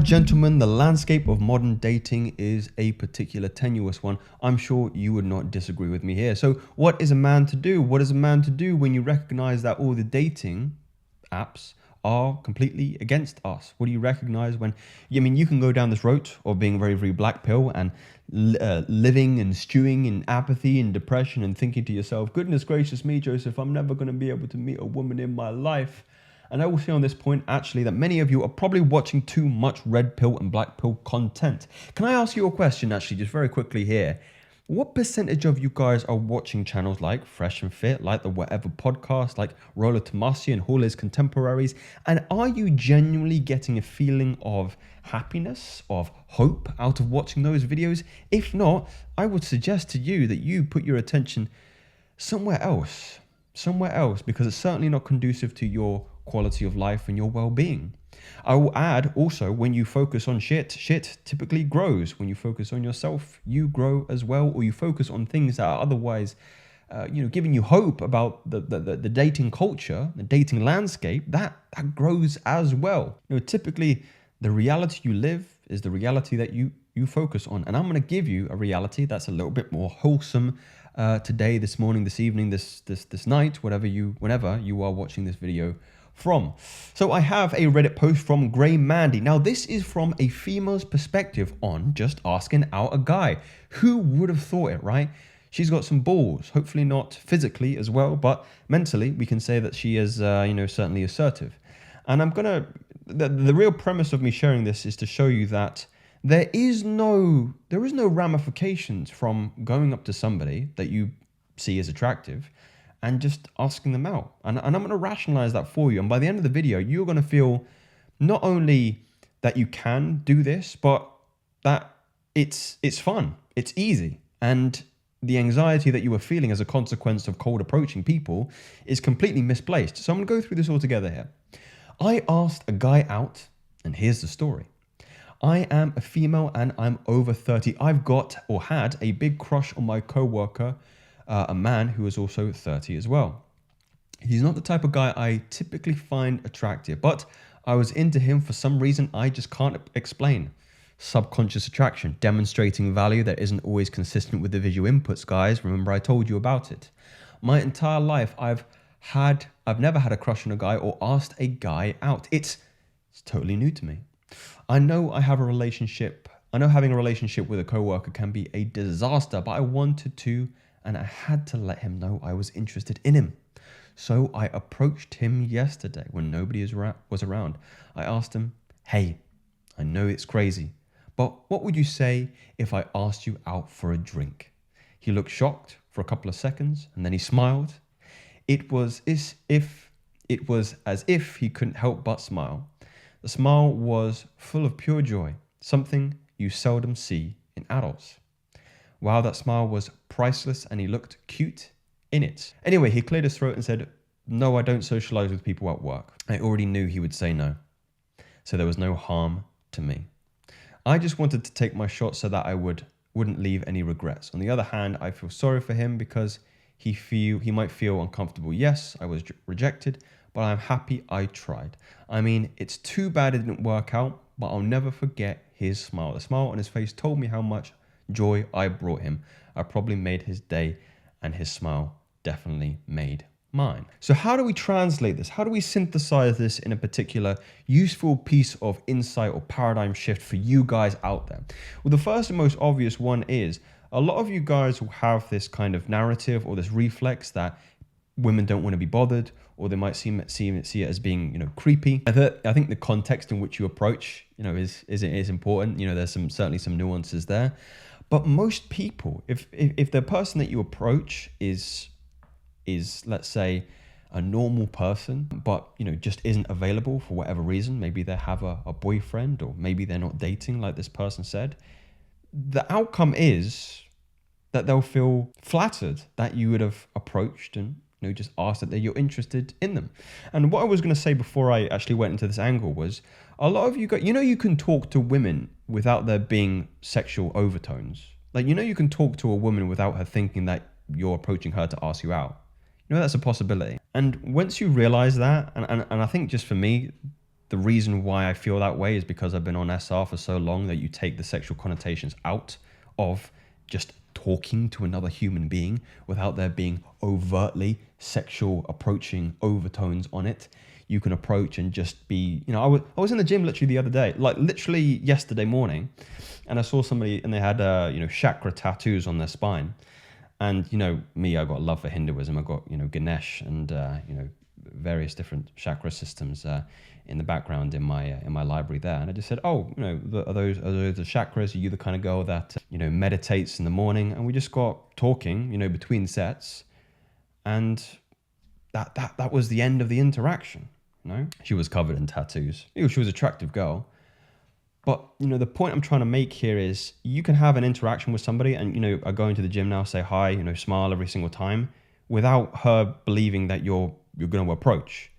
Gentlemen, the landscape of modern dating is a particular tenuous one. I'm sure you would not disagree with me here. So, what is a man to do? What is a man to do when you recognize that all the dating apps are completely against us? What do you recognize when, you can go down this road of being very, very black pill and living and stewing in apathy and depression and thinking to yourself, goodness gracious me, Joseph, I'm never going to be able to meet a woman in my life. And I will say on this point, actually, that many of you are probably watching too much red pill and black pill content. Can I ask you a question, actually, just very quickly here? What percentage of you guys are watching channels like Fresh and Fit, like the Whatever podcast, like Rollo Tomasi and Hall His Contemporaries? And are you genuinely getting a feeling of happiness, of hope out of watching those videos? If not, I would suggest to you that you put your attention somewhere else, because it's certainly not conducive to your quality of life and your well-being. I will add also, when you focus on shit typically grows. When you focus on yourself, you grow as well, or you focus on things that are otherwise giving you hope about the dating culture, the dating landscape, that grows as well. Typically the reality you live is the reality that you focus on. And I'm going to give you a reality that's a little bit more wholesome today, this morning, this evening, this night, whenever you are watching this video from. So I have a Reddit post from Grey Mandy. Now this is from a female's perspective on just asking out a guy. Who would have thought it, right? She's got some balls, hopefully not physically as well, but mentally we can say that she is certainly assertive. And the real premise of me sharing this is to show you that there is no ramifications from going up to somebody that you see as attractive and just asking them out. And I'm going to rationalize that for you. And by the end of the video, you're going to feel not only that you can do this, but that it's fun, it's easy. And the anxiety that you were feeling as a consequence of cold approaching people is completely misplaced. So I'm going to go through this all together here. I asked a guy out, and here's the story. I am a female and I'm over 30. I've got or had a big crush on my co-worker, a man who is also 30 as well. He's not the type of guy I typically find attractive, but I was into him for some reason I just can't explain. Subconscious attraction, demonstrating value that isn't always consistent with the visual inputs, guys. Remember I told you about it. My entire life I've never had a crush on a guy or asked a guy out. It's totally new to me. I know having a relationship with a coworker can be a disaster, but I wanted to, and I had to let him know I was interested in him. So I approached him yesterday when nobody was around. I asked him, hey, I know it's crazy, but what would you say if I asked you out for a drink? He looked shocked for a couple of seconds and then he smiled. It was as if he couldn't help but smile. The smile was full of pure joy, something you seldom see in adults. Wow, that smile was priceless and he looked cute in it. Anyway, he cleared his throat and said, no, I don't socialize with people at work. I already knew he would say no, so there was no harm to me. I just wanted to take my shot so that I wouldn't leave any regrets. On the other hand, I feel sorry for him because he might feel uncomfortable. Yes, I was rejected, but I'm happy I tried. I mean, it's too bad it didn't work out, but I'll never forget his smile. The smile on his face told me how much joy I brought him. I probably made his day, and his smile definitely made mine. So how do we translate this? How do we synthesize this in a particular useful piece of insight or paradigm shift for you guys out there? Well, the first and most obvious one is a lot of you guys will have this kind of narrative or this reflex that women don't want to be bothered, or they might see it as being, creepy. I think the context in which you approach, is important. There's certainly some nuances there. But most people, if the person that you approach is let's say a normal person, but just isn't available for whatever reason, maybe they have a boyfriend, or maybe they're not dating like this person said, the outcome is that they'll feel flattered that you would have approached and just asked that you're interested in them. And what I was going to say before I actually went into this angle was, a lot of you guys, you can talk to women without there being sexual overtones. Like, you can talk to a woman without her thinking that you're approaching her to ask you out. That's a possibility. And once you realize that, and I think just for me, The reason why I feel that way is because I've been on SR for so long that you take the sexual connotations out of just talking to another human being without there being overtly sexual approaching overtones on it. You can approach and just be, I was in the gym literally the other day, like literally yesterday morning, and I saw somebody and they had, chakra tattoos on their spine. And, me, I got a love for Hinduism. I got, Ganesh and, various different chakra systems in the background in my library there. And I just said, are those the chakras? Are you the kind of girl that, meditates in the morning? And we just got talking, between sets. And that was the end of the interaction. She was covered in tattoos. She was an attractive girl. But, the point I'm trying to make here is you can have an interaction with somebody and, I go into the gym now, say hi, smile every single time without her believing that you're going to approach.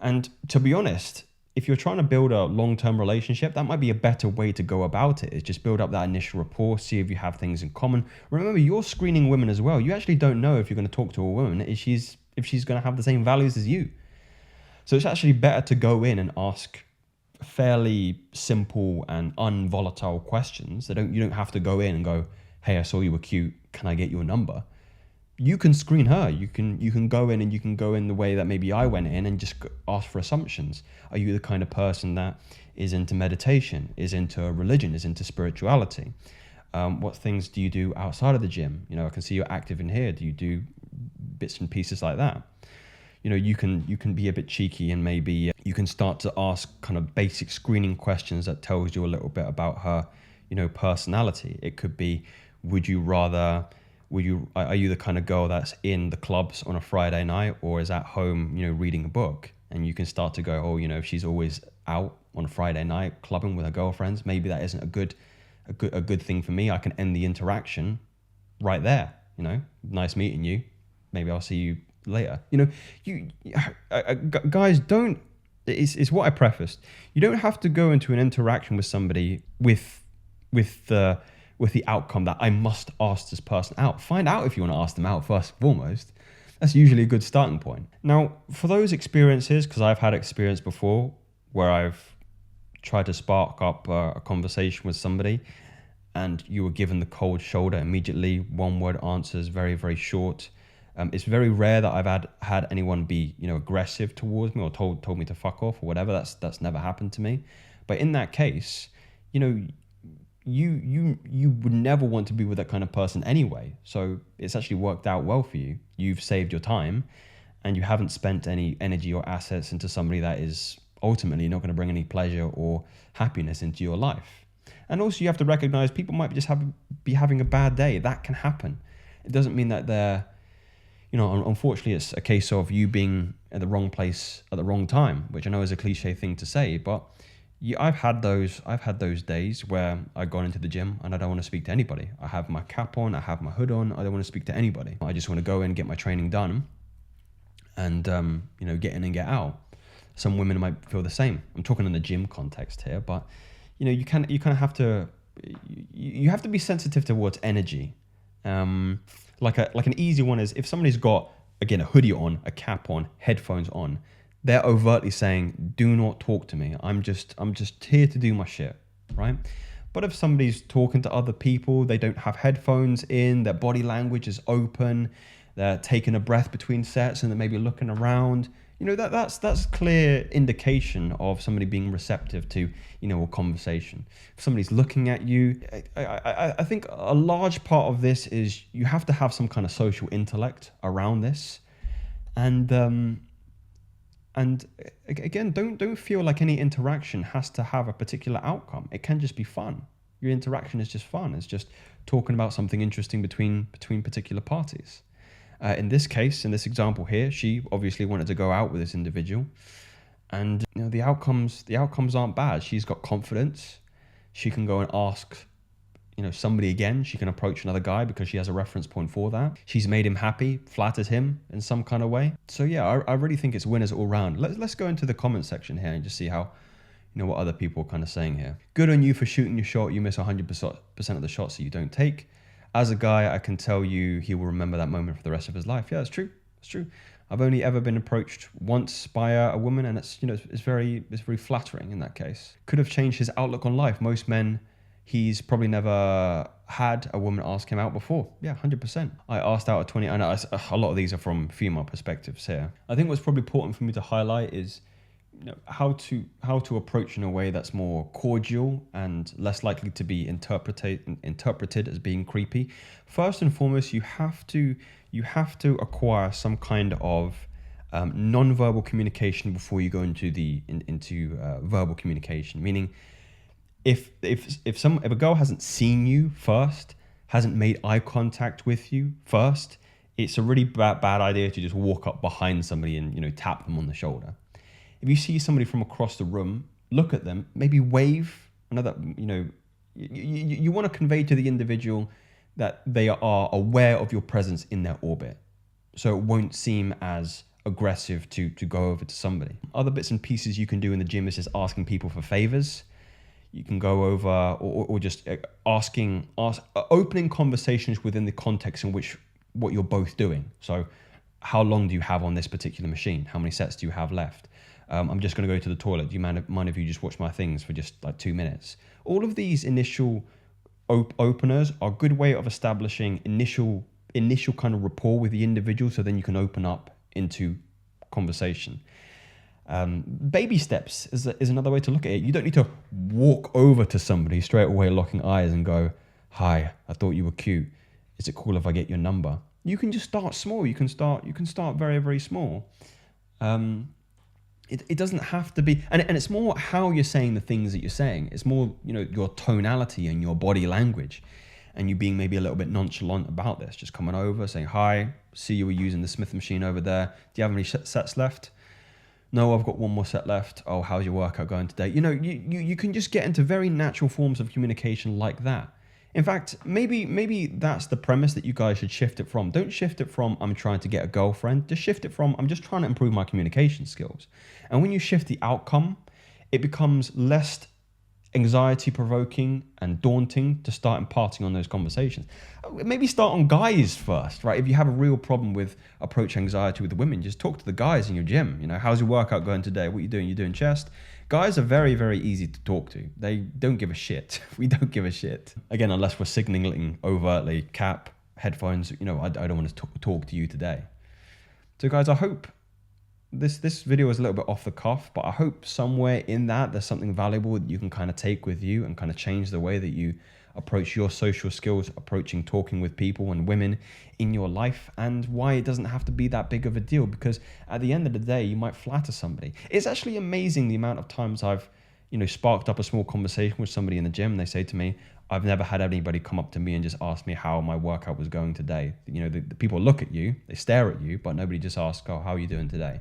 And to be honest, if you're trying to build a long-term relationship, that might be a better way to go about it, is just build up that initial rapport, see if you have things in common. Remember, you're screening women as well. You actually don't know if you're going to talk to a woman if she's going to have the same values as you. So it's actually better to go in and ask fairly simple and unvolatile questions. You don't have to go in and go, hey, I saw you were cute, can I get your number? You can screen her. You can go in and you can go in the way that maybe I went in and just ask for assumptions. Are you the kind of person that is into meditation, is into religion, is into spirituality? What things do you do outside of the gym? I can see you're active in here. Do you do bits and pieces like that? You can be a bit cheeky and maybe you can start to ask kind of basic screening questions that tells you a little bit about her, personality. It could be, are you the kind of girl that's in the clubs on a Friday night or is at home, reading a book? And you can start to go, if she's always out on a Friday night clubbing with her girlfriends, maybe that isn't a good thing for me. I can end the interaction right there. Nice meeting you. Maybe I'll see you later. Guys, don't. It's what I prefaced. You don't have to go into an interaction with somebody with the outcome that I must ask this person out. Find out if you want to ask them out first and foremost. That's usually a good starting point. Now, for those experiences, because I've had experience before where I've tried to spark up a conversation with somebody and you were given the cold shoulder immediately, one-word answers, very, very short. It's very rare that I've had anyone be, aggressive towards me or told me to fuck off or whatever. That's never happened to me. But in that case, you would never want to be with that kind of person anyway. So it's actually worked out well for you. You've saved your time and you haven't spent any energy or assets into somebody that is ultimately not going to bring any pleasure or happiness into your life. And also you have to recognize people might just be having a bad day. That can happen. It doesn't mean that they're, unfortunately it's a case of you being at the wrong place at the wrong time, which I know is a cliche thing to say, but I've had those days where I've gone into the gym and I don't want to speak to anybody. I have my cap on, I have my hood on, I don't want to speak to anybody. I just want to go in, get my training done and, get in and get out. Some women might feel the same. I'm talking in the gym context here, but, you kind of have to, you have to be sensitive towards energy. Like an easy one is if somebody's got, again, a hoodie on, a cap on, headphones on, they're overtly saying, do not talk to me. I'm just here to do my shit, right? But if somebody's talking to other people, they don't have headphones in, their body language is open, they're taking a breath between sets and they're maybe looking around, that's clear indication of somebody being receptive to, a conversation. If somebody's looking at you, I think a large part of this is you have to have some kind of social intellect around this. And again, don't feel like any interaction has to have a particular outcome. It can just be fun. Your interaction is just fun. It's just talking about something interesting between particular parties. In this case, in this example here, she obviously wanted to go out with this individual, and the outcomes aren't bad. She's got confidence. She can go and ask somebody again. She can approach another guy because she has a reference point for that. She's made him happy, flattered him in some kind of way. So yeah, I really think it's winners all round. Let's go into the comment section here and just see how, what other people are kind of saying here. Good on you for shooting your shot. You miss 100% of the shots that you don't take. As a guy, I can tell you he will remember that moment for the rest of his life. Yeah, it's true. It's true. I've only ever been approached once by a woman, and it's very flattering in that case. Could have changed his outlook on life. Most men, he's probably never had a woman ask him out before. Yeah, 100%. I asked out at 20, and a lot of these are from female perspectives here. I think what's probably important for me to highlight is how to approach in a way that's more cordial and less likely to be interpreted as being creepy. First and foremost, you have to acquire some kind of non-verbal communication before you go into verbal communication. Meaning, if a girl hasn't seen you first, hasn't made eye contact with you first, it's a really bad idea to just walk up behind somebody and tap them on the shoulder. If you see somebody from across the room, look at them, maybe wave. I know that you want to convey to the individual that they are aware of your presence in their orbit, so it won't seem as aggressive to go over to somebody. Other bits and pieces you can do in the gym is just asking people for favors. You can go over or just opening conversations within the context in which what you're both doing. So, how long do you have on this particular machine? How many sets do you have left? I'm just going to go to the toilet. Do you mind if you just watch my things for just like 2 minutes? All of these initial openers are a good way of establishing initial kind of rapport with the individual, so then you can open up into conversation. Baby steps is another way to look at it. You don't need to walk over to somebody straight away, locking eyes, and go, "Hi, I thought you were cute. Is it cool if I get your number?" You can just start small. You can start very, very small. It doesn't have to be, and it's more how you're saying the things that you're saying. It's more, your tonality and your body language, and you being maybe a little bit nonchalant about this. Just coming over, saying, "Hi, see you were using the Smith machine over there. Do you have any sets left?" "No, I've got one more set left." "Oh, how's your workout going today?" You can just get into very natural forms of communication like that. In fact, maybe that's the premise that you guys should shift it from. Don't shift it from, "I'm trying to get a girlfriend." Just shift it from, "I'm just trying to improve my communication skills." And when you shift the outcome, it becomes less anxiety provoking and daunting to start imparting on those conversations. Maybe start on guys first, right? If you have a real problem with approach anxiety with the women, just talk to the guys in your gym. "How's your workout going today? What are you doing? You're doing chest?" Guys are very, very easy to talk to. They don't give a shit. We don't give a shit. Again, unless we're signaling overtly, "Cap, headphones, I don't want to talk to you today." So guys, I hope this video is a little bit off the cuff, but I hope somewhere in that there's something valuable that you can kind of take with you and kind of change the way that you approach your social skills, talking with people and women in your life, and why it doesn't have to be that big of a deal, because at the end of the day, you might flatter somebody. It's actually amazing the amount of times I've, sparked up a small conversation with somebody in the gym. They say to me, "I've never had anybody come up to me and just ask me how my workout was going today." The people look at you, they stare at you, but nobody just asks, "Oh, how are you doing today?"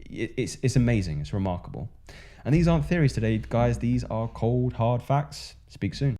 It's amazing. It's remarkable. And these aren't theories today, guys. These are cold, hard facts. Speak soon.